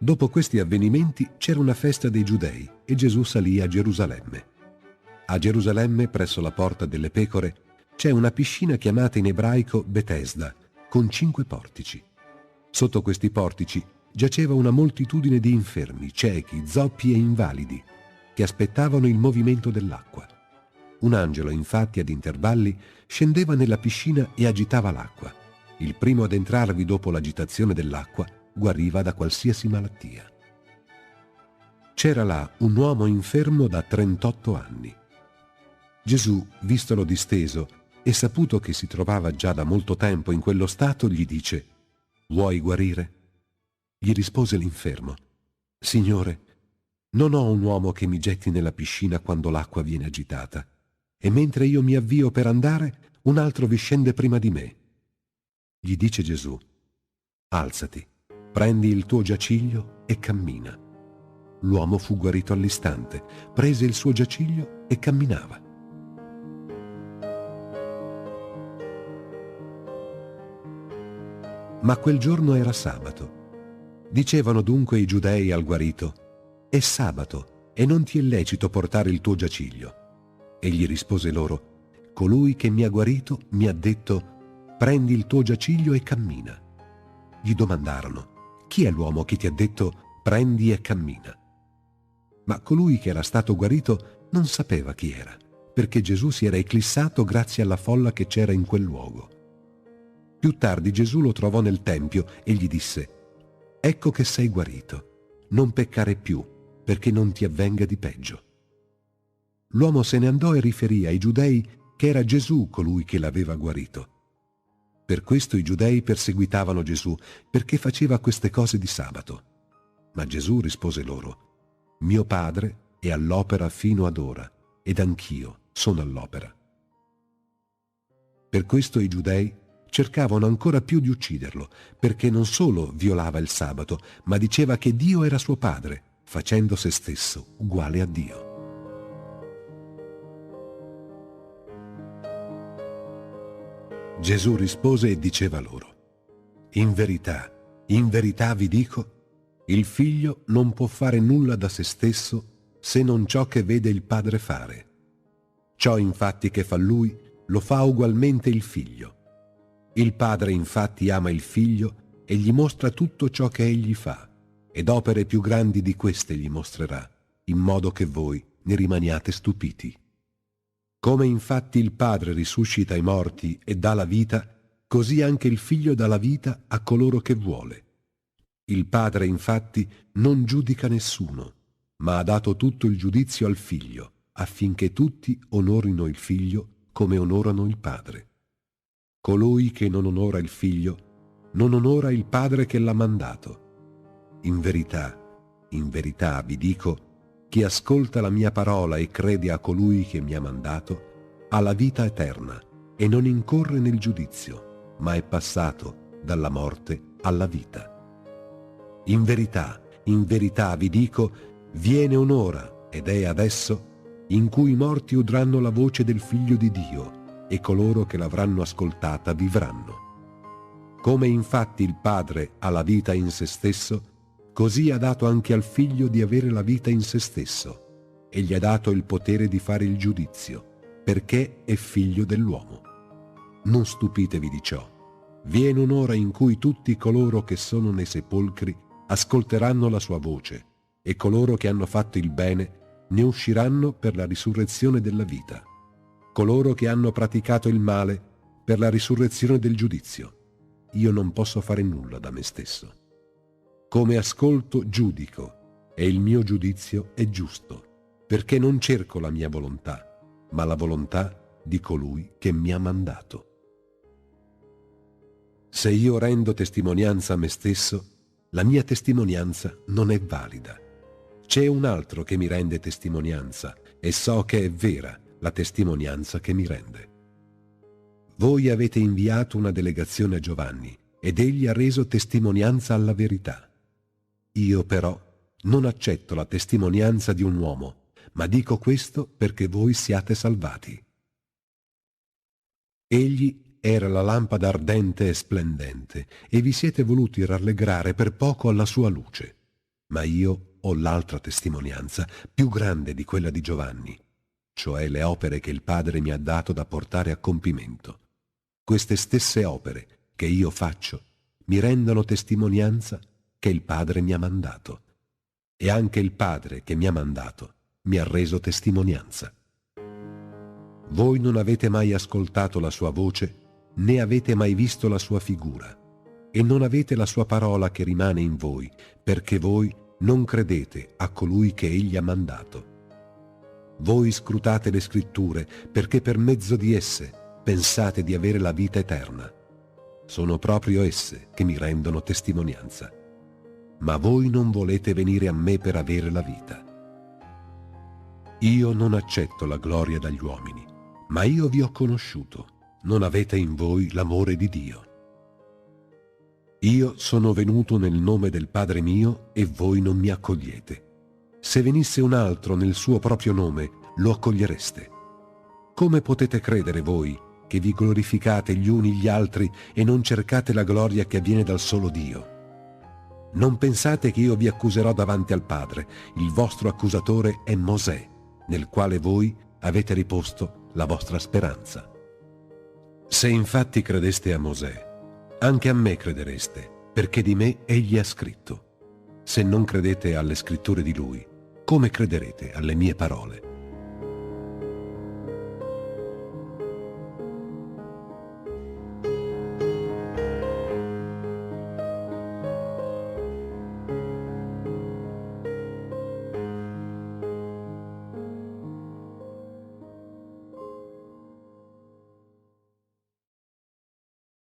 Dopo questi avvenimenti c'era una festa dei Giudei e Gesù salì a Gerusalemme. A Gerusalemme, presso la Porta delle Pecore, c'è una piscina chiamata in ebraico Betesda, con 5 portici. Sotto questi portici giaceva una moltitudine di infermi, ciechi, zoppi e invalidi, che aspettavano il movimento dell'acqua. Un angelo, infatti, ad intervalli, scendeva nella piscina e agitava l'acqua. Il primo ad entrarvi dopo l'agitazione dell'acqua guariva da qualsiasi malattia. C'era là un uomo infermo da 38 anni. Gesù, vistolo disteso e saputo che si trovava già da molto tempo in quello stato, gli dice: «Vuoi guarire?» Gli rispose l'infermo: «Signore, non ho un uomo che mi getti nella piscina quando l'acqua viene agitata, e mentre io mi avvio per andare, un altro vi scende prima di me». Gli dice Gesù: «Alzati, prendi il tuo giaciglio e cammina». L'uomo fu guarito all'istante, prese il suo giaciglio e camminava. Ma quel giorno era sabato. Dicevano dunque i giudei al guarito: «È sabato e non ti è lecito portare il tuo giaciglio». Egli rispose loro: «Colui che mi ha guarito mi ha detto: prendi il tuo giaciglio e cammina». Gli domandarono: «Chi è l'uomo che ti ha detto: prendi e cammina?» Ma colui che era stato guarito non sapeva chi era, perché Gesù si era eclissato grazie alla folla che c'era in quel luogo. Più tardi Gesù lo trovò nel tempio e gli disse: «Ecco che sei guarito, non peccare più, perché non ti avvenga di peggio». L'uomo se ne andò e riferì ai giudei che era Gesù colui che l'aveva guarito. Per questo i giudei perseguitavano Gesù, perché faceva queste cose di sabato. Ma Gesù rispose loro: «Mio Padre è all'opera fino ad ora, ed anch'io sono all'opera». Per questo i giudei cercavano ancora più di ucciderlo, perché non solo violava il sabato, ma diceva che Dio era suo padre, facendo se stesso uguale a Dio. Gesù rispose e diceva loro: in verità vi dico, il figlio non può fare nulla da se stesso se non ciò che vede il padre fare. Ciò infatti che fa lui lo fa ugualmente il figlio. Il padre infatti ama il figlio e gli mostra tutto ciò che egli fa, ed opere più grandi di queste gli mostrerà, in modo che voi ne rimaniate stupiti. Come infatti il padre risuscita i morti e dà la vita, così anche il figlio dà la vita a coloro che vuole. Il padre infatti non giudica nessuno, ma ha dato tutto il giudizio al figlio, affinché tutti onorino il figlio come onorano il padre. Colui che non onora il figlio non onora il padre che l'ha mandato. In verità vi dico, chi ascolta la mia parola e crede a colui che mi ha mandato ha la vita eterna e non incorre nel giudizio, ma è passato dalla morte alla vita. In verità vi dico, viene un'ora, ed è adesso, in cui i morti udranno la voce del Figlio di Dio, e coloro che l'avranno ascoltata vivranno. Come infatti il Padre ha la vita in se stesso, così ha dato anche al Figlio di avere la vita in se stesso, e gli ha dato il potere di fare il giudizio, perché è figlio dell'uomo. Non stupitevi di ciò. Viene un'ora in cui tutti coloro che sono nei sepolcri ascolteranno la sua voce, e coloro che hanno fatto il bene ne usciranno per la risurrezione della vita. Coloro che hanno praticato il male per la risurrezione del giudizio. Io non posso fare nulla da me stesso. Come ascolto, giudico, e il mio giudizio è giusto, perché non cerco la mia volontà, ma la volontà di colui che mi ha mandato. Se io rendo testimonianza a me stesso, la mia testimonianza non è valida. C'è un altro che mi rende testimonianza, e so che è vera la testimonianza che mi rende. Voi avete inviato una delegazione a Giovanni, ed egli ha reso testimonianza alla verità. Io però non accetto la testimonianza di un uomo, ma dico questo perché voi siate salvati. Egli era la lampada ardente e splendente, e vi siete voluti rallegrare per poco alla sua luce. Ma io ho l'altra testimonianza, più grande di quella di Giovanni, cioè le opere che il Padre mi ha dato da portare a compimento. Queste stesse opere che io faccio mi rendono testimonianza che il Padre mi ha mandato. E anche il Padre che mi ha mandato mi ha reso testimonianza. Voi non avete mai ascoltato la sua voce, né avete mai visto la sua figura, e non avete la sua parola che rimane in voi, perché voi non credete a colui che egli ha mandato. Voi scrutate le scritture perché per mezzo di esse pensate di avere la vita eterna. Sono proprio esse che mi rendono testimonianza. Ma voi non volete venire a me per avere la vita. Io non accetto la gloria dagli uomini, ma io vi ho conosciuto. Non avete in voi l'amore di Dio. Io sono venuto nel nome del Padre mio e voi non mi accogliete. Se venisse un altro nel suo proprio nome, lo accogliereste. Come potete credere voi che vi glorificate gli uni gli altri e non cercate la gloria che viene dal solo Dio? Non pensate che io vi accuserò davanti al Padre. Il vostro accusatore è Mosè, nel quale voi avete riposto la vostra speranza. Se infatti credeste a Mosè, anche a me credereste, perché di me egli ha scritto. Se non credete alle scritture di lui, come crederete alle mie parole?